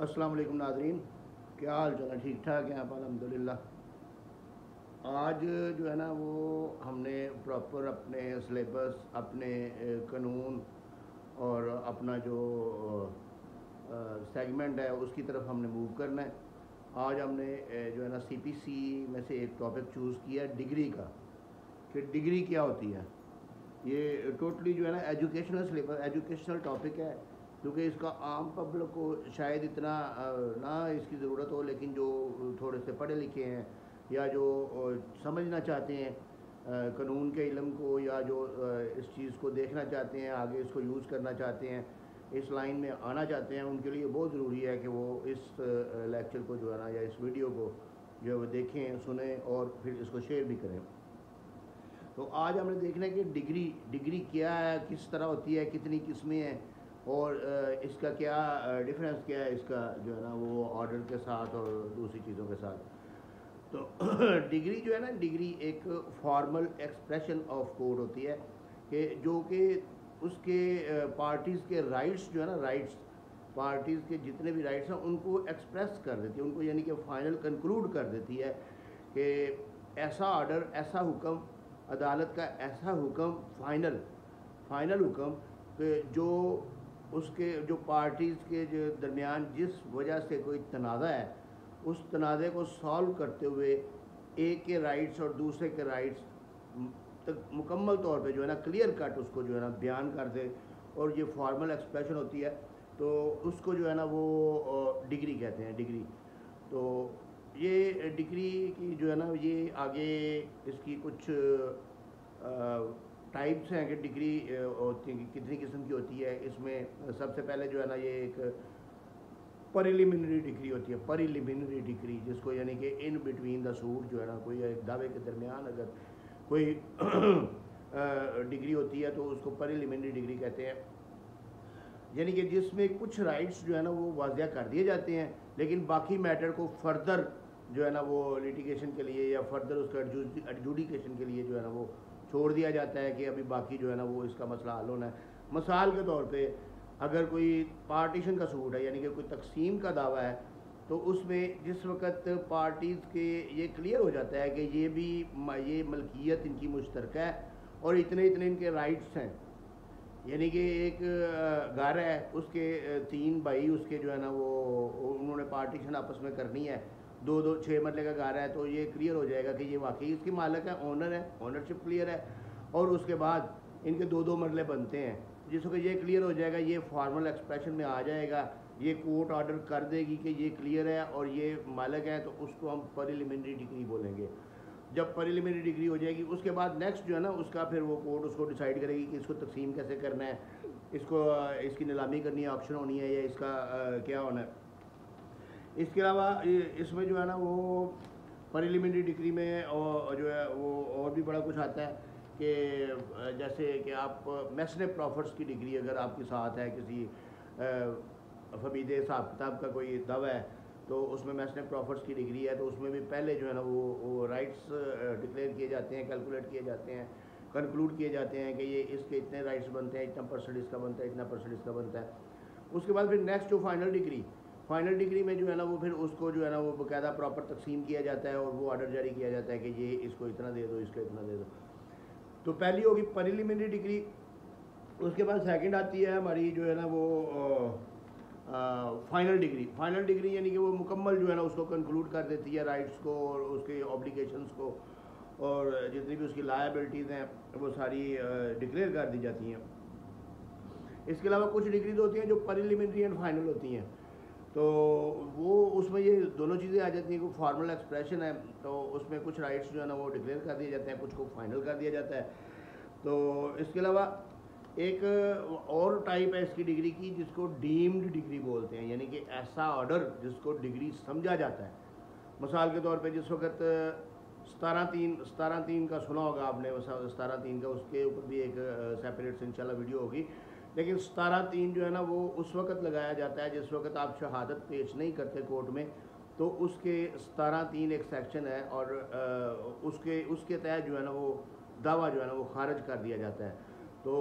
अस्सलाम वालेकुम नाज़रीन, क्या हाल चाल है? ठीक ठाक हैं आप? अल्हम्दुलिल्लाह। आज जो है ना वो हमने प्रॉपर अपने सिलेबस, अपने कानून और अपना जो सेगमेंट है उसकी तरफ हमने मूव करना है। आज हमने जो है ना सीपीसी में से एक टॉपिक चूज़ किया है डिग्री का, कि डिग्री क्या होती है। ये टोटली जो है ना एजुकेशनल सिलेबस, एजुकेशनल टॉपिक है, क्योंकि इसका आम पब्लिक को शायद इतना ना इसकी ज़रूरत हो, लेकिन जो थोड़े से पढ़े लिखे हैं या जो समझना चाहते हैं कानून के इल्म को, या जो इस चीज़ को देखना चाहते हैं, आगे इसको यूज़ करना चाहते हैं, इस लाइन में आना चाहते हैं, उनके लिए बहुत ज़रूरी है कि वो इस लेक्चर को जो है ना या इस वीडियो को जो है वो देखें, सुने और फिर इसको शेयर भी करें। तो आज हमने देखना है कि डिग्री क्या है, किस तरह होती है, कितनी किस्में हैं, और इसका क्या डिफरेंस क्या है इसका जो है ना वो ऑर्डर के साथ और दूसरी चीज़ों के साथ। तो डिग्री जो है ना, डिग्री एक फॉर्मल एक्सप्रेशन ऑफ कोड होती है कि जो कि उसके पार्टीज़ के राइट्स जो है ना, राइट्स पार्टीज़ के जितने भी राइट्स हैं उनको एक्सप्रेस कर देती है, उनको यानी कि फाइनल कंक्लूड कर देती है कि ऐसा ऑर्डर, ऐसा हुक्म, अदालत का ऐसा हुक्म, फाइनल हुक्म कि जो उसके जो पार्टीज़ के जो दरमियान जिस वजह से कोई तनाज़ा है, उस तनाज़े को सॉल्व करते हुए एक के राइट्स और दूसरे के राइट्स तक मुकम्मल तौर पे जो है ना क्लियर कट उसको जो है ना बयान कर दे, और ये फॉर्मल एक्सप्रेशन होती है, तो उसको जो है ना वो डिग्री कहते हैं, डिग्री। तो ये डिग्री की जो है ना ये आगे इसकी कुछ टाइप्स हैं कि डिग्री होती है, कितनी किस्म की होती है। इसमें सबसे पहले जो है ना ये एक प्रिलिमिनरी डिग्री होती है, प्रिलिमिनरी डिग्री, जिसको यानी कि इन बिटवीन द सूट जो है ना, कोई एक दावे के दरमियान अगर कोई डिग्री होती है तो उसको प्रिलिमिनरी डिग्री कहते हैं, यानी कि जिसमें कुछ राइट्स जो है ना वो वाज़िया कर दिए जाते हैं, लेकिन बाकी मैटर को फर्दर जो है ना वो लिटिगेशन के लिए या फर्दर उसका एडजुडिकेशन के लिए जो है ना वो छोड़ दिया जाता है कि अभी बाकी जो है ना वो इसका मसला हल होना है। मिसाल के तौर पे अगर कोई पार्टीशन का सूट है, यानी कि कोई तकसीम का दावा है, तो उसमें जिस वक्त पार्टीज़ के ये क्लियर हो जाता है कि ये मलकियत इनकी मुश्तरका है और इतने इतने इनके राइट्स हैं, यानी कि एक घर है, उसके 3 भाई उसके जो है ना वो उन्होंने पार्टीशन आपस में करनी है, 6 मरले का घर है, तो ये क्लियर हो जाएगा कि ये वाकई इसकी मालिक है, ओनर है, ओनरशिप क्लियर है, और उसके बाद इनके 2 मरले बनते हैं, जिसको ये क्लियर हो जाएगा, ये फॉर्मल एक्सप्रेशन में आ जाएगा, ये कोर्ट ऑर्डर कर देगी कि ये क्लियर है और ये मालिक है, तो उसको हम प्रिलिमिनरी डिग्री बोलेंगे। जब प्रिलिमिनरी डिग्री हो जाएगी उसके बाद नेक्स्ट जो है ना उसका फिर वो कोर्ट उसको डिसाइड करेगी कि इसको तकसीम कैसे करना है, इसको इसकी नीलामी करनी है, ऑक्शन होनी है, या इसका क्या होना है। इसके अलावा इसमें जो है ना वो प्रिलिमिनरी डिग्री में और जो है वो और भी बड़ा कुछ आता है कि जैसे कि आप मैसने प्रॉफिट्स की डिग्री अगर आपके साथ है, किसी फबीदे हिसाब किताब का कोई दावा है, तो उसमें मैसने प्रॉफिट्स की डिग्री है, तो उसमें भी पहले जो है ना वो राइट्स डिक्लेयर किए जाते हैं, कैलकुलेट किए जाते हैं, कंक्लूड किए जाते हैं कि ये इसके इतने राइट्स बनते हैं, इतना परसेंट इसका बनता है, इतना परसेंट इसका बनता है। उसके बाद फिर नेक्स्ट जो फाइनल डिग्री में जो है ना वो फिर उसको जो है ना वो बाकायदा प्रॉपर तकसीम किया जाता है और वो ऑर्डर जारी किया जाता है कि ये इसको इतना दे दो, इसको इतना दे दो। तो पहली होगी प्रिलिमिनरी डिग्री। उसके बाद सेकंड आती है हमारी जो है ना वो फाइनल डिग्री यानी कि वो मुकम्मल जो है ना उसको कंक्लूड कर देती है राइट्स को और उसके ऑब्लिगेशंस को, और जितनी भी उसकी लायबिलिटीज़ हैं वो सारी डिक्लेयर कर दी जाती हैं। इसके अलावा कुछ डिग्रीज होती हैं जो प्रिलिमिनरी एंड फाइनल होती हैं, तो वो उसमें ये दोनों चीज़ें आ जाती हैं। कोई फॉर्मल एक्सप्रेशन है तो उसमें कुछ राइट्स जो है ना वो डिक्लेयर कर दिए जाते हैं, कुछ को फाइनल कर दिया जाता है। तो इसके अलावा एक और टाइप है इसकी डिग्री की जिसको डीम्ड डिग्री बोलते हैं, यानी कि ऐसा ऑर्डर जिसको डिग्री समझा जाता है। मिसाल के तौर पे जिस वक्त 17-3 का सुना होगा आपने, 17-3 का, उसके ऊपर भी एक सेपरेट से इंशाल्लाह वीडियो होगी, लेकिन 17-3 जो है ना वो उस वक्त लगाया जाता है जिस वक्त आप शहादत पेश नहीं करते कोर्ट में, तो उसके 17-3 एक सेक्शन है और उसके तहत जो है ना वो दावा जो है ना वो खारिज कर दिया जाता है। तो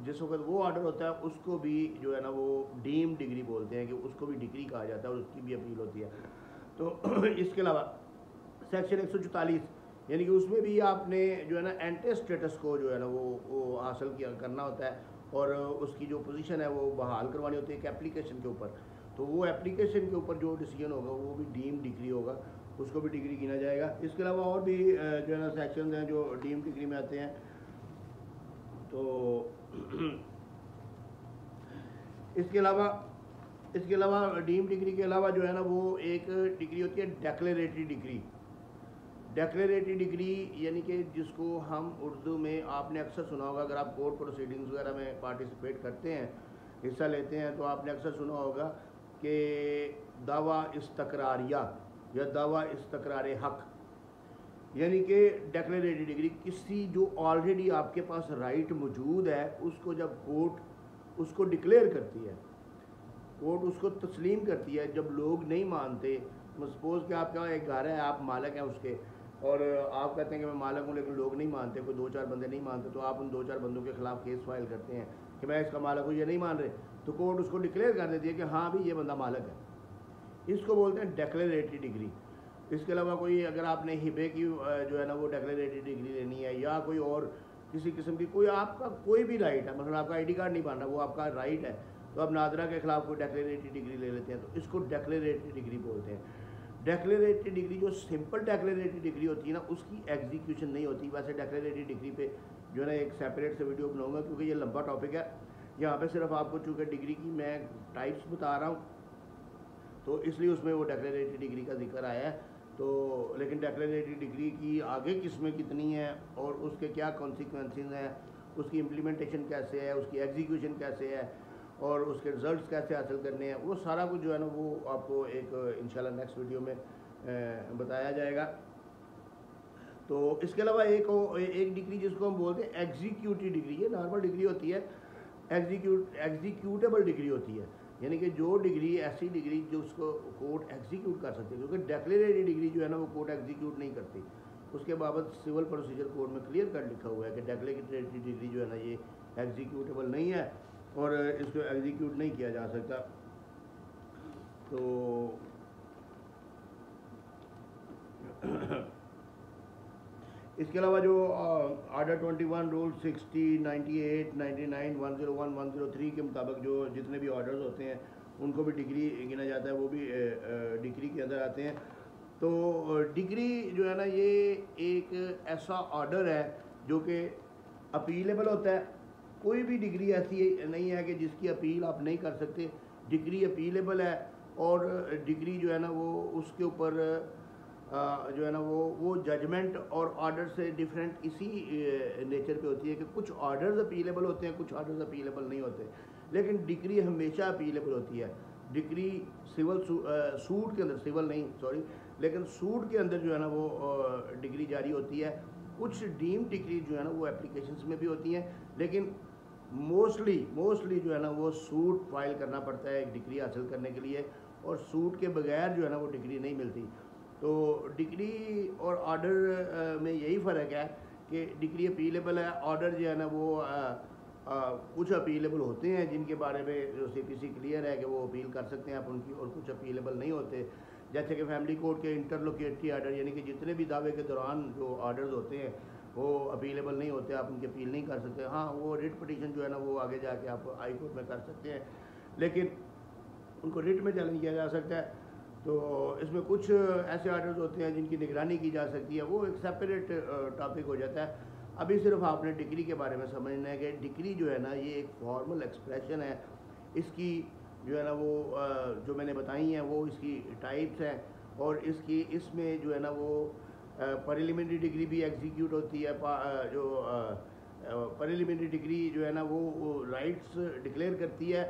जिस वक्त वो ऑर्डर होता है उसको भी जो है ना वो डीम डिग्री बोलते हैं, कि उसको भी डिग्री कहा जाता है और उसकी भी अपील होती है। तो इसके अलावा सेक्शन 144 यानी कि उसमें भी आपने जो है ना एंटी स्टेटस को जो है ना वो हासिल किया करना होता है, और उसकी जो पोजीशन है वो बहाल करवानी होती है एक एप्लीकेशन के ऊपर। तो वो एप्लीकेशन के ऊपर जो डिसीजन होगा वो भी डीम डिग्री होगा, उसको भी डिग्री गिना जाएगा। इसके अलावा और भी जो है ना सेक्शन हैं जो डीम डिग्री में आते हैं। तो इसके अलावा डीम डिग्री के अलावा जो है ना वो एक डिग्री होती है डेक्लेरेटरी डिग्री। डेक्लेरेटरी डिग्री यानी कि जिसको हम उर्दू में, आपने अक्सर सुना होगा अगर आप कोर्ट प्रोसीडिंग्स वगैरह में पार्टिसिपेट करते हैं, हिस्सा लेते हैं, तो आपने अक्सर सुना होगा कि दावा इस्तकरारिया या दावा इस्तकरार हक, यानी कि डेक्लेरेटरी डिग्री किसी जो ऑलरेडी आपके पास राइट मौजूद है उसको जब कोर्ट उसको डिक्लेयर करती है, कोर्ट उसको तस्लीम करती है। जब लोग नहीं मानते, सपोज कि आपका एक घर है, आप मालिक हैं उसके, और आप कहते हैं कि मैं मालिक हूँ, लेकिन लोग नहीं मानते, कोई 2-4 बंदे नहीं मानते, तो आप उन 2-4 बंदों के खिलाफ केस फाइल करते हैं कि मैं इसका मालिक हूँ, ये नहीं मान रहे, तो कोर्ट उसको डिक्लेयर कर देती है कि हाँ भी ये बंदा मालिक है। इसको बोलते हैं डेक्लेरेटरी डिग्री। इसके अलावा कोई अगर आपने हिबे की जो है ना वो डेक्लेरेटरी डिग्री लेनी है, या कोई और किसी किस्म की कोई आपका कोई भी राइट है, मतलब आपका ID कार्ड नहीं बन रहा, वो आपका राइट है, तो आप नादरा के खिलाफ कोई डेक्लेरेटरी डिग्री ले लेते हैं, तो इसको डेक्लेरेटरी डिग्री बोलते हैं। डेक्लेरेटरी डिग्री जो सिंपल डेक्लेरेटरी डिग्री होती है ना उसकी एग्जीक्यूशन नहीं होती। वैसे डेक्लेरेटरी डिग्री पे जो है ना एक सेपरेट से वीडियो बनाऊंगा, क्योंकि ये लंबा टॉपिक है। यहाँ पे सिर्फ आपको चूँकि डिग्री की मैं टाइप्स बता रहा हूँ, तो इसलिए उसमें वो डेक्लेरेटरी डिग्री का जिक्र आया है। तो लेकिन डेक्लेरेटरी डिग्री की आगे किस्में कितनी हैं और उसके क्या कॉन्सिक्वेंसेस हैं, उसकी इम्प्लीमेंटेशन कैसे है, उसकी एग्जीक्यूशन कैसे है, और उसके रिजल्ट्स कैसे हासिल करने हैं, वो सारा कुछ जो है ना वो आपको एक इंशाल्लाह नेक्स्ट वीडियो में बताया जाएगा। तो इसके अलावा एक डिग्री जिसको हम बोलते हैं एग्जीक्यूटिव डिग्री, ये नॉर्मल डिग्री होती है, एग्जीक्यूटेबल डिग्री होती है, यानी कि जो डिग्री ऐसी डिग्री जो उसको कोर्ट एग्जीक्यूट कर सकते हैं, क्योंकि डेक्लेरेटरी डिग्री जो है ना वो कोर्ट एग्जीक्यूट नहीं करती। उसके बाबत सिविल प्रोसीजर कोड में क्लियर कट लिखा हुआ है कि डेक्लेरेटरी डिग्री जो है ना ये एग्जीक्यूटेबल नहीं है और इसको एग्जीक्यूट नहीं किया जा सकता। तो इसके अलावा जो आर्डर 21 रूल 60 98 99 101 103 के मुताबिक जो जितने भी ऑर्डर्स होते हैं उनको भी डिग्री गिना जाता है, वो भी डिग्री के अंदर आते हैं। तो डिग्री जो है ना ये एक ऐसा ऑर्डर है जो कि अपीलेबल होता है। कोई भी डिग्री ऐसी नहीं है कि जिसकी अपील आप नहीं कर सकते। डिग्री अपीलेबल है, और डिग्री जो है ना वो उसके ऊपर जो है ना वो जजमेंट और ऑर्डर से डिफरेंट इसी नेचर पे होती है कि कुछ ऑर्डर्स अपीलेबल होते हैं, कुछ ऑर्डर्स अपीलेबल नहीं होते, लेकिन डिग्री हमेशा अपीलेबल होती है। डिग्री सिविल सूट के अंदर, सिविल नहीं सॉरी, लेकिन सूट के अंदर जो है ना वो डिग्री जारी होती है। कुछ डीम डिग्री जो है ना वो एप्लीकेशंस में भी होती हैं, लेकिन मोस्टली जो है ना वो सूट फाइल करना पड़ता है एक डिग्री हासिल करने के लिए, और सूट के बगैर जो है ना वो डिग्री नहीं मिलती। तो डिग्री और ऑर्डर में यही फ़र्क है कि डिग्री अपीलेबल है, ऑर्डर जो है ना वो कुछ अपीलेबल होते हैं जिनके बारे में जो CPC क्लियर है कि वो अपील कर सकते हैं आप उनकी, और कुछ अपीलेबल नहीं होते। जैसे कि फैमिली कोर्ट के इंटरलोकेटरी ऑर्डर, यानी कि जितने भी दावे के दौरान जो ऑर्डर्स होते हैं वो अपीलेबल नहीं होते, आप उनकी अपील नहीं कर सकते। हाँ, वो रिट पिटीशन जो है ना वो आगे जाके आप हाई कोर्ट में कर सकते हैं, लेकिन उनको रिट में चैलेंज किया जा सकता है। तो इसमें कुछ ऐसे ऑर्डर्स होते हैं जिनकी निगरानी की जा सकती है, वो एक सेपरेट टॉपिक हो जाता है। अभी सिर्फ आपने डिग्री के बारे में समझना है कि डिग्री जो है ना ये एक फॉर्मल एक्सप्रेशन है। इसकी जो है ना वो जो मैंने बताई हैं वो इसकी टाइप्स हैं, और इसमें जो है ना वो प्रिलिमिनरी डिग्री भी एग्जीक्यूट होती है। जो प्रिलिमिनरी डिग्री जो है ना वो राइट्स डिक्लेयर करती है,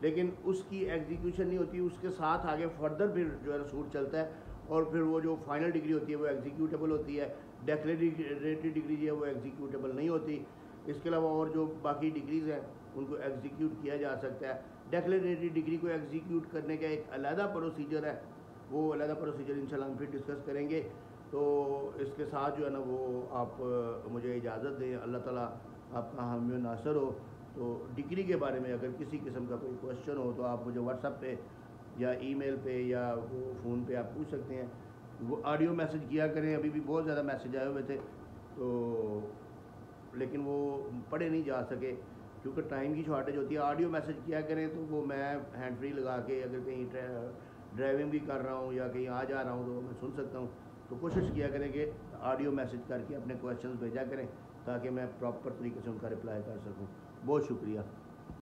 लेकिन उसकी एग्जीक्यूशन नहीं होती। उसके साथ आगे फर्दर फिर जो है सूट चलता है, और फिर वो जो फाइनल डिग्री होती है वो एग्जीक्यूटेबल होती है। डेक्लेरेटरी डिग्री जो है वो एग्जीक्यूटेबल नहीं होती। इसके अलावा और जो बाकी डिग्रीज़ हैं उनको एग्जीक्यूट किया जा सकता है। डेक्लेरेटरी डिग्री को एग्जीक्यूट करने का एक अलहदा प्रोसीजर है, वो अलहदा प्रोसीजर इंशाल्लाह हम फिर डिस्कस करेंगे। तो इसके साथ जो है ना वो आप मुझे इजाज़त दें। अल्लाह ताला आपका हामी व नासर हो। तो डिग्री के बारे में अगर किसी किस्म का कोई क्वेश्चन हो तो आप मुझे व्हाट्सएप पे या ईमेल पे या वो फ़ोन पे आप पूछ सकते हैं। वो ऑडियो मैसेज किया करें, अभी भी बहुत ज़्यादा मैसेज आए हुए थे तो लेकिन वो पढ़े नहीं जा सके क्योंकि टाइम की शॉर्टेज होती है। ऑडियो मैसेज किया करें तो वो मैं हैंड फ्री लगा के अगर कहीं ड्राइविंग भी कर रहा हूँ या कहीं आ जा रहा हूँ तो मैं सुन सकता हूँ। तो कोशिश किया करें कि ऑडियो मैसेज करके अपने क्वेश्चंस भेजा करें ताकि मैं प्रॉपर तरीके से उनका रिप्लाई कर सकूँ। बहुत शुक्रिया।